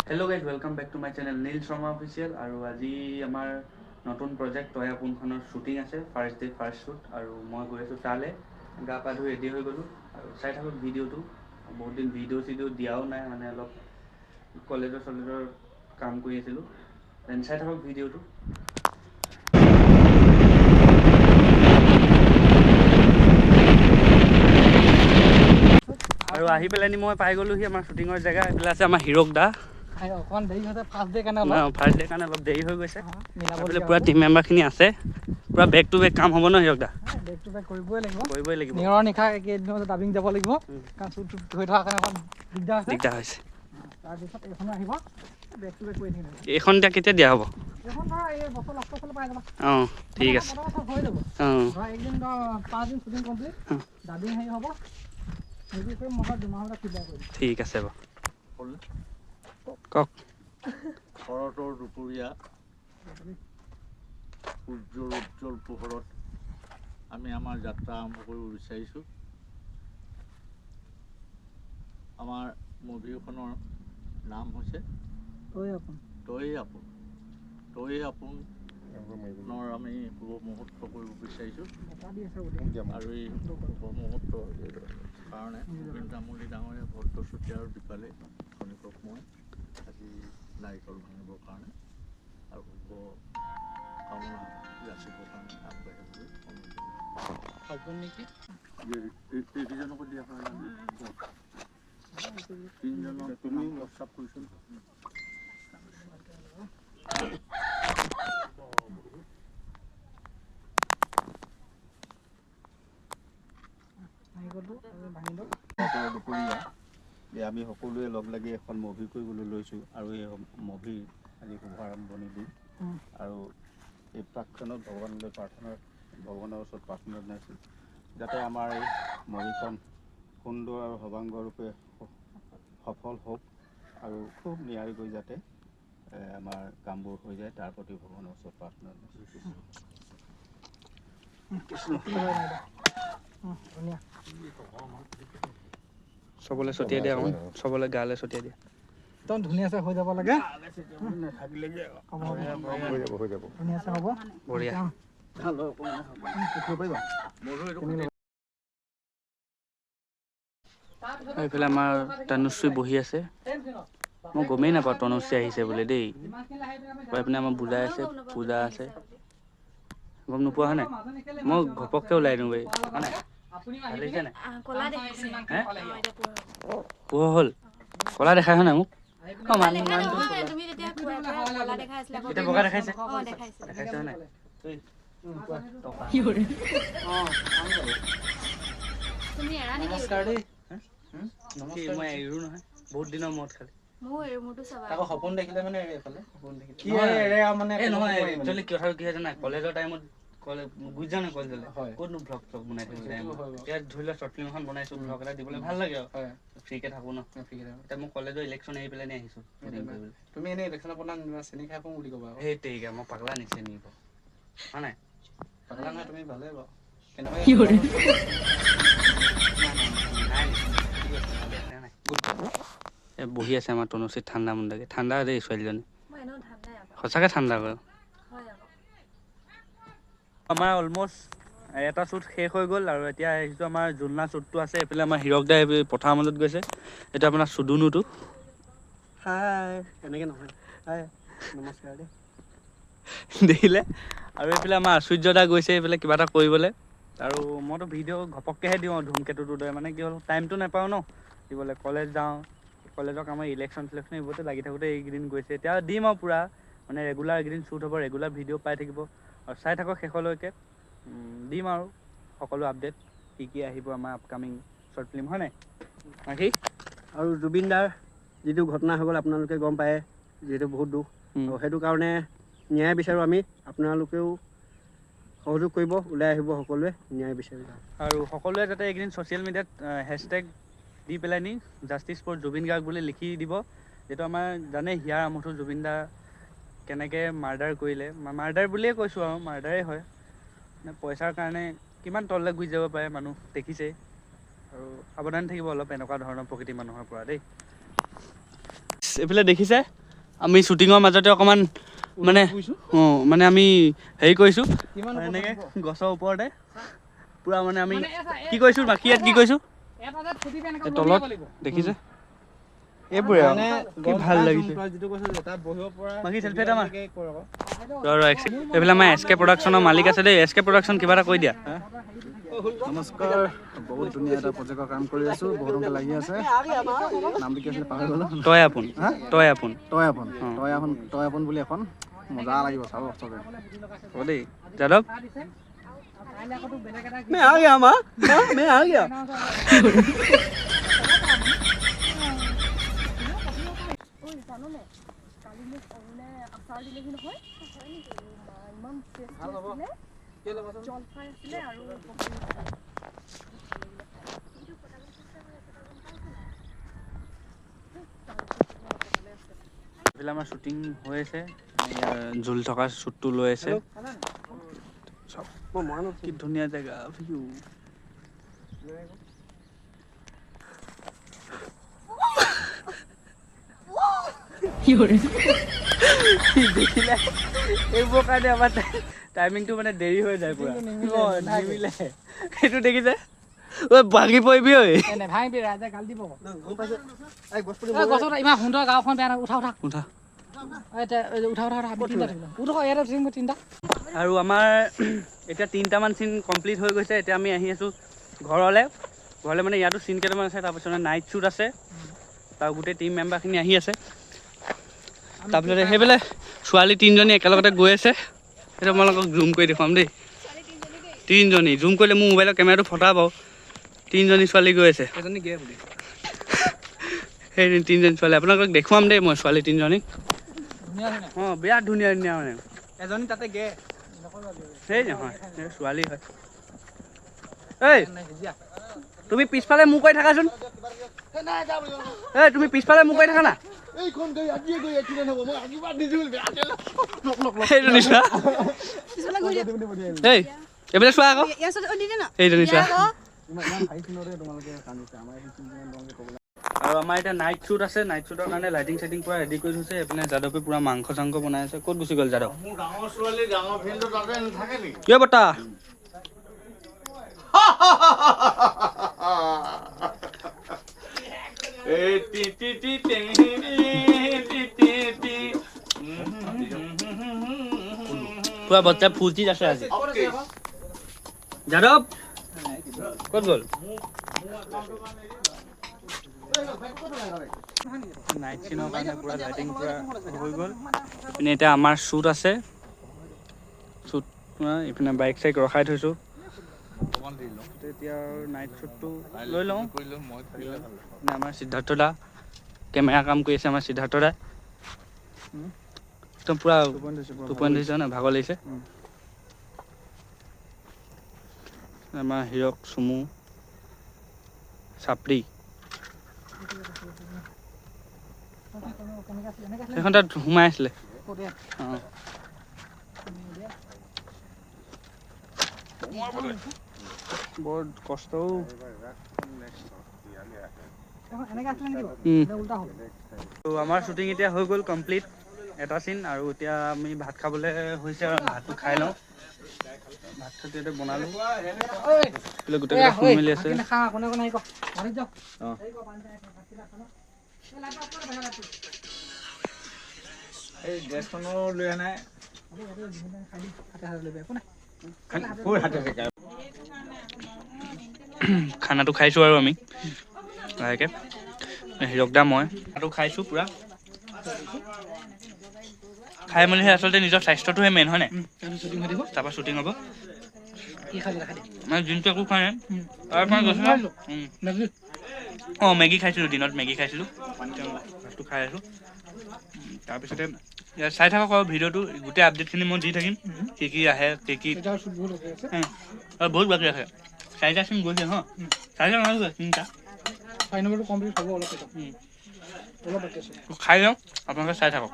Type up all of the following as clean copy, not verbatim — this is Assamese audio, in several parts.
Hello' guys, welcome back to my channel Neel Sharma official. আৰু আজি আমাৰ নতুন প্ৰজেক্ট তয়া পোনখনৰ শ্বুটিং আছে, ফাৰ্ষ্ট ডে ফাৰ্ষ্ট শ্বুট। আৰু মই গৈ আছোঁ তালৈ, গা পা ধুই ৰেডি হৈ গ'লোঁ। আৰু চাই থাকক ভিডিঅ'টো। বহুত দিন ভিডিঅ' দিয়াও নাই, মানে অলপ কলেজৰ কাম কৰি আছিলোঁ। দেন চাই থাকক ভিডিঅ'টো। আৰু আহি পেলাইনি মই পাই গ'লোহি আমাৰ শ্বুটিঙৰ জেগা। এইফালে আছে আমাৰ হিৰক দা। অকমান দেৰি হৈছে, ফাৰ্ষ্ট ডে কাৰণে ফাৰ্ষ্ট ডে কাৰণে অলপ দেৰি হৈ গৈছে। পুৰা টিম মেম্বাৰখিনি আছে, পুৰা বেক টু বেক কাম হ'ব ন হিৰক দা? বেক টু বেক কৰিবই লাগিব। নিয়ৰৰ নিশা একেদিনতে ডাবিং যাব লাগিব, কাৰণ শ্বুট ধৰি থকাৰ কাৰণে অকণ দিগদাৰ হৈছে। তাৰপিছত এইখনো আহিব, বেক টু বেক কৰি থাকিম। এইখন এতিয়া কেতিয়া দিয়া হ'ব? এইখন ধৰা এই বছৰ লাষ্টৰ ফালে পাই যাবা। অঁ ঠিক আছে। হৈ যাব। ধৰা একদিন 5 দিন শ্বুটিং কমপ্লিট, ডাবিং হেৰি হ'ব, হেৰি কৰি মই 2 মাহৰ ফিল্ডাৰ কৰিম। ঠিক আছে বাৰু। কওক। শৰতৰ দুপৰীয়া সূৰ্যৰ উজ্জ্বল পোহৰত আমি আমাৰ যাত্ৰা আৰম্ভ কৰিব বিচাৰিছোঁ। আমাৰ মুভিখনৰ নাম হৈছে তই আপোনৰ আমি শুভ মুহূৰ্ত কৰিব বিচাৰিছোঁ। আৰু এই শুভ মুহূৰ্তৰ কাৰণে গোবিন তামুলী ডাঙৰীয়া, ভট্ট চুতীয়া আৰু দীপালী খনিকক মই আজি নাৰিকল ভাঙিবৰ কাৰণে আৰু শুভ কামনা যাচিবৰ কাৰণে আগবাঢ়িবলৈ অনুৰোধ নেকি? এইকেইজনকো দিয়া হয় জানো? 3জনক তুমি হোৱাটছআপ কৰিছোঁ। দুপৰীয়া আমি সকলোৱে লগ লাগি এখন মুভি কৰিবলৈ লৈছোঁ, আৰু এই মুভিৰ আজি শুভাৰম্ভণি দিম। আৰু এই প্ৰাক্ষণত ভগৱানৰ ওচৰত প্ৰাৰ্থনা জনাইছোঁ যাতে আমাৰ এই মুভিখন সুন্দৰ আৰু সৰ্বাংগৰূপে সফল হওক, আৰু খুব নিয়াৰিকৈ যাতে আমাৰ কামবোৰ হৈ যায়, তাৰ প্ৰতি ভগৱানৰ ওচৰত প্ৰাৰ্থনা জনাইছোঁ। চবলৈ ছটিয়াই দিয়া, চবলৈ গালৈ ছটিয়াই দিয়া। একদম ধুনীয়াছে হৈ যাব লাগে। ধুনীয়াছে হ'ব, বঢ়িয়া। এইফালে আমাৰ তনুশ্ৰী বহি আছে। মই গমেই নাপাওঁ তনুশ্ৰী আহিছে বুলি দেই। এইপিনে আমাৰ বুজাই আছে, পূজা আছে। গম নোপোৱা হয় নাই? মই ঘপককৈ ওলাই দিওঁ বে। পোহৰ হ'ল? কলা দেখাই হয় নাই মোক? এতিয়া বগা দেখাইছে? দেখাইছে হয় নাই? নমস্কাৰ দেই। মই এৰো নহয়, বহুত দিনৰ মূৰত খালি। আকৌ সপোন দেখিলে মানে এইফালে সপোন দেখিলে কি এৰে মানে নহয়। একচুৱেলি কথাটো কি হয় জানা, কলেজৰ টাইমত বুজি যোৱা নাই কলেজলৈ ক'তনো ভ্লগ চগ বনাই থাকিব টাইম। এতিয়া ধৰি লোৱা শ্বৰ্ট ফিল্ম এখন বনাইছো, ভ্লগ এটা দিবলৈ ভাল লাগে আৰু ফ্ৰীকে থাকো ন। এতিয়া মই কলেজৰ ইলেকশ্যন এৰি পেলাই আহিছো। তুমি এনেই ইলেকশ্যনৰ পৰা চেনি খাই পাওঁ বুলি ক'বা। সেই তেৰিকা মই পাগলা নিচে নিব হয় নাই? পাগলা নহয়, তুমি ভালেই বাৰু। বহি আছে আমাৰ তনুশ্ৰী ঠাণ্ডা মুণ্ডাকে। ঠাণ্ডা দেই ছোৱালীজনী, সঁচাকে ঠাণ্ডা বাৰু। আমাৰ অলমষ্ট এটা শ্বুট শেষ হৈ গ'ল, আৰু এতিয়া আহিছোঁ আমাৰ জোলনা শ্বুটটো আছে। এইফালে আমাৰ হিৰক দাই পথাৰৰ মাজত গৈছে। এইটো আপোনাৰ চুডুনুটো। হাই, এনেকে নহয়। হাই, নমস্কাৰ দেই দেখিলে। আৰু এইফালে আমাৰ আশ্বৰ্য দা গৈছে এইফালে কিবা এটা কৰিবলৈ। আৰু মইতো ভিডিঅ' ঘপককৈহে দিওঁ আৰু ধুমকেতুটোৰ দৰে, মানে কি হ'ল টাইমটো নাপাওঁ ন দিবলৈ। কলেজ যাওঁ, কলেজৰ আমাৰ ইলেকশ্যন চিলেকশ্যন এইবোৰতে লাগি থাকোঁতে এইকেইদিন গৈছে। এতিয়া দিম আৰু পূৰা মানে ৰেগুলাৰ এইকেইদিন শ্বুট হ'ব, ৰেগুলাৰ ভিডিঅ' পাই থাকিব। আৰু চাই থাকক শেষলৈকে, দিম আৰু সকলো আপডেট কি কি আহিব আমাৰ আপকামিং শ্বৰ্ট ফিল্ম, হয় নাই মাখি? আৰু জুবিন দাৰ যিটো ঘটনা হৈ গ'ল আপোনালোকে গম পায়, যিহেতু বহুত দুখ। আৰু সেইটো কাৰণে ন্যায় বিচাৰোঁ আমি, আপোনালোকেও সহযোগ কৰিব, ওলাই আহিব সকলোৱে ন্যায় বিচাৰি। আৰু সকলোৱে যাতে এইকেইদিন ছ'চিয়েল মিডিয়াত হেছটেগ দি পেলাই নি জাষ্টিছ ফৰ জুবিন গাৰ্গ বুলি লিখি দিব। যিটো আমাৰ জানে হিয়াৰ আমঠু জুবিন দা কেনেকৈ মাৰ্ডাৰ কৰিলে, মাৰ্ডাৰ বুলিয়ে কৈছোঁ আৰু মাৰ্ডাৰেই হয়। পইচাৰ কাৰণে কিমান তললৈ গুচি যাব পাৰে মানুহ দেখিছেই। আৰু সাৱধান থাকিব অলপ এনেকুৱা ধৰণৰ প্ৰকৃতিৰ মানুহৰ পৰা দেই। এইফালে দেখিছে আমি শ্বুটিঙৰ মাজতে অকণমান মানে মানে আমি হেৰি কৰিছোঁ এনেকৈ গছৰ ওপৰতে পূৰা মানে আমি কি কৰিছোঁ মাখিয়াত কি কৰিছোঁ তলত দেখিছে এইবোৰে কি ভাল লাগিছে বাকী চেল্ফি এটা মাৰ এইফালে আমাৰ এছ কে প্ৰডাকশ্যনৰ মালিক আছে দেই এছ কে প্ৰডাকশ্যন কিবা এটা কৈ দিয়া নমস্কাৰ বহুত ধুনীয়া এটা প্ৰজেক্টৰ কাম কৰি আছোঁ বহুতকে লাগি আছে নামটো কি আছিলে পাহৰি গ'লো তই আপোন তই আপোন তই আপোন তই আপোন বুলি এখন মজা লাগিব চাব চবে হ'ব দেই যাদৱ मैं आ गया माँ मैं आ गया এইফালে আমাৰ শ্বুটিং হৈ আছে জোল থকা শ্বুটটো লৈ আছে কি ধুনীয়া জেগা ভিউ দেখিলে এইবোৰ কাৰণে আমাৰ টাইমিংটো মানে দেৰি হৈ যায় পুৰা নিমিলে সেইটো দেখিছে ঐ ভাগি পৰিবি ঐ নেভাঙিবি ৰাইজে গালি দিব ইমান সুন্দৰ গাঁওখন বেয়া উঠা উঠা উঠা তিনিটা আৰু আমাৰ এতিয়া 3টামান চিন কমপ্লিট হৈ গৈছে এতিয়া আমি আহি আছোঁ ঘৰলৈ মানে ইয়াতো চিন কেইটামান আছে তাৰপিছত নাইট শ্বুট আছে তাৰ গোটেই টিম মেম্বাৰখিনি আহি আছে তাৰপিছতে সেইফালে ছোৱালী 3জনী একেলগতে গৈ আছে সেইটো আপোনালোকক জুম কৰি দেখুৱাম দেই 3জনী জুম কৰিলে মোৰ মোবাইলৰ কেমেৰাটো ফটা পাওঁ 3জনী ছোৱালী গৈ আছে সেই 3জনী ছোৱালী আপোনালোকক দেখুৱাম দেই মই ছোৱালী 3জনীক অঁ বিৰাট ধুনীয়া ধুনীয়া মানে এজনী তাতে গে সেই নহয় ছোৱালী হয় এই তুমি পিছফালে মোক কৈ থাকাচোন এই তুমি পিছফালে মোক কৈ থাকা না এইজনী চোৱা এই এইফালে চোৱা আকৌ এইজনী চোৱা আৰু আমাৰ এতিয়া নাইট শ্বুট আছে নাইট শ্বুটৰ কাৰণে লাইটিং চাইটিং পূৰা ৰেডি কৰি থৈছে এইপিনে যাদৱে পূৰা মাংস চাংস বনাই আছে ক'ত গুচি গ'ল যাদৱ কিয় বতা পুৰা বচ্চা ফুৰ্তিত আছে আজি যাদৱ ক'ত গ'ল নাইট চিনৰ কাৰণে পুৰা লাইটিং পুৰা হৈ গ'ল ইপিনে এতিয়া আমাৰ শ্বুট আছে শ্বুট ইপিনে বাইক চাইক ৰখাই থৈছোঁ এতিয়া আৰু নাইট শ্বুটটো লৈ লওঁ আমাৰ সিদ্ধাৰ্থ দা কেমেৰা কাম কৰি আছে আমাৰ সিদ্ধাৰ্থ দা একদম পুৰা টোপনি ধৰিছে ন ভাগৰ লাগিছে আমাৰ হিৰক চুমু চাপৰি সেইখন তাত সোমাই আছিলে অঁ বৰ কষ্টও আমাৰ শ্বুটিং এতিয়া হৈ গ'ল কমপ্লিট এটা চিন আৰু এতিয়া আমি ভাত খাবলৈ হৈছে আৰু ভাতটো খাই লওঁ ভাত খাই এতিয়া বনালোঁ গোটেইকেইটা শুই মেলি আছে এই গেছখনো লৈ আনাই খানাটো খাইছোঁ আৰু আমি লাহেকৈ হিৰক দা মই খানাটো খাইছোঁ পূৰা খাই মেলিহে আচলতে নিজৰ স্বাস্থ্যটোহে মেইন হয় নাই তাৰপৰা শ্বুটিং হ'ব মানে দিনটো একো খোৱা নাই তাৰপৰা গৈছোঁ অঁ মেগী খাইছিলোঁ দিনত মেগী খাইছিলোঁ ভাতটো খাই আছোঁ তাৰপিছতে চাই থাকক আৰু ভিডিঅ'টো গোটেই আপডেটখিনি মই দি থাকিম কি কি আহে কি বহুত বাকী আছে 4টা চিন গৈছে হা 4টা নহয় 3টা খাই লওঁ আপোনালোকে চাই থাকক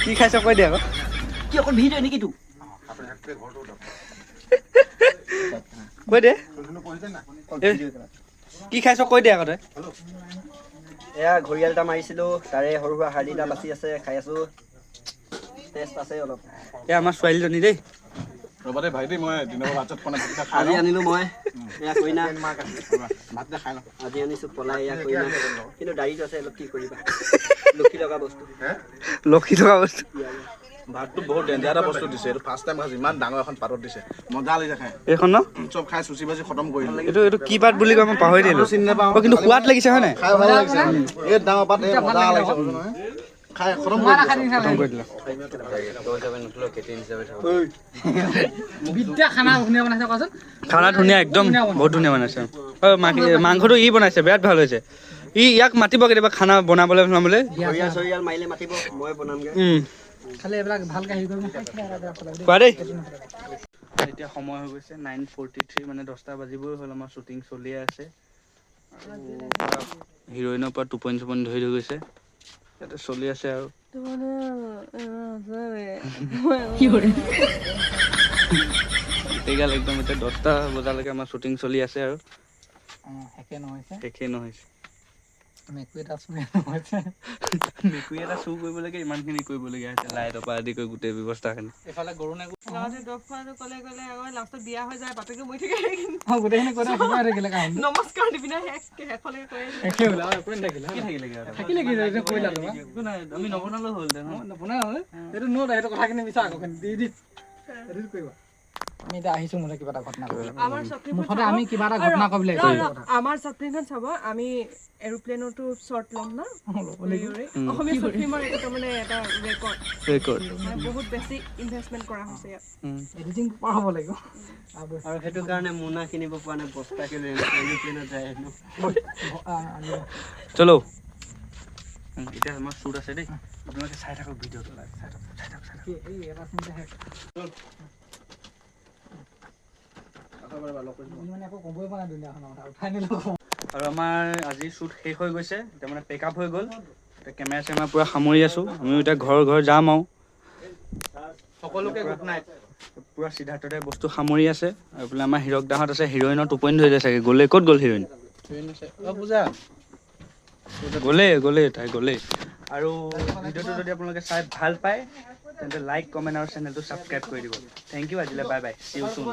কি খাইছ কৈ দিয়া আকৌ কি অকল ভিডিঅ' নেকি তোৰ কৈ দে কি খাইছ কৈ দে আগতে এয়া ঘৰিয়াল এটা মাৰিছিলোঁ তাৰে সৰু সুৰা হাৰ্ডি এটা বাচি আছে খাই আছোঁ টেষ্ট আছে অলপ এই আমাৰ ছোৱালীজনী দেই ৰ'বা ভাইটি মই দিনৰ ভাত চাত বনাই আজি আনিলোঁ মই এয়া কইনা ভাত খাই লওঁ আজি আনিছোঁ পলাই এয়া কইনা কিন্তু দাড়িটো আছে অলপ কি কৰিবা লক্ষী লগা বস্তু লক্ষী থকা বস্তু ভাতটো বহুত ডেঞ্জাৰ এটা বস্তু দিছে এইটো ফাৰ্ষ্ট টাইম খাইছোঁ ইমান ডাঙৰ এখন পাতত দিছে মজা লাগিছে খাই এইখন ন চব খাই চুচি বাচি খতম কৰি দিলে এইটো কি পাত বুলি কয় মই পাহৰি দিলোঁ চিনি নাপাওঁ কিন্তু সোৱাদ লাগিছে হয় নাই খাই ভাল লাগিছে এই ডাঙৰ পাত মজা লাগিছে নহয় খাই খতম কৰি দিলে খানা ধুনীয়া একদম বহুত ধুনীয়া বনাইছে মাংসটো ই বনাইছে বিৰাট ভাল হৈছে ইয়াক মাতিব কেতিয়াবা খানা বনাবলৈ বনাবলৈ ঘৰিয়াল চৰিয়াল মাৰিলে মাতিব মই বনামগৈ খালি এইবিলাক ভালকৈ হেৰি কৰিব কোৱা দেই এতিয়া সময় হৈ গৈছে 9:43 মানে 10টা বাজিবই হ'ল আমাৰ শ্বুটিং চলিয়ে আছে হিৰইনৰ পৰা টোপনি চোপনি ধৰি গৈছে ইয়াতে চলি আছে আৰু গোটেইগাল একদম এতিয়া 10টা বজালৈকে আমাৰ শ্বুটিং চলি আছে আৰু শেষেই নহৈছে মেকুৰী এটা চুৰ কৰিবলৈকে ইমানখিনি কৰিবলগীয়া হৈছে লাইটৰ পৰা আদি কৰি গোটেই ব্যৱস্থাখিনি এইফালে গৰু আমি নবনালেও হ'ল আমি এতিয়া আহিছো মোলে কিবা এটা ঘটনা মুঠতে আমি কিবা এটা ঘটনা ক'ব লাগিব আমাৰ ছাত্ৰীখন চাব আমি এৰোপ্লেনতো শ্বৰ্ট ল'ম না অসমীয়া শ্বৰ্ট ফিল্মৰ এটা মানে এটা ৰেকৰ্ড বহুত বেছি ইনভেষ্টমেণ্ট কৰা হৈছে ইয়াত এডিটিং পাৰ হ'ব লাগিব আৰু সেইটো কাৰণে মোনা কিনিব পৰা নাই বস্তাকে লৈ এৰোপ্লেনত যায় চলো এতিয়া আমাৰ শ্বুট আছে দেই আপোনালোকে চাই থাকক ভিডিঅ'টো আৰু আমাৰ আজি শ্বুট শেষ হৈ গৈছে এতিয়া মানে পেক আপ হৈ গ'ল এতিয়া কেমেৰা চেমেৰা পূৰা সামৰি আছোঁ আমিও এতিয়া ঘৰ যাম আৰু সকলোকে গুড নাইট পূৰা সিদ্ধাৰ্থতে বস্তু সামৰি আছে আৰু বোলে আমাৰ হিৰক দাহঁত আছে হিৰইনৰ টোপনি ধৰিলে চাগে গ'লে ক'ত গ'ল হিৰইন গ'লেই তাই গ'লেই আৰু ভিডিঅ'টো যদি আপোনালোকে চাই ভাল পায় তেন্তে লাইক কমেণ্ট আৰু চেনেলটো ছাবস্ক্ৰাইব কৰি দিব থেংক ইউ আজিলৈ bye bye C you soon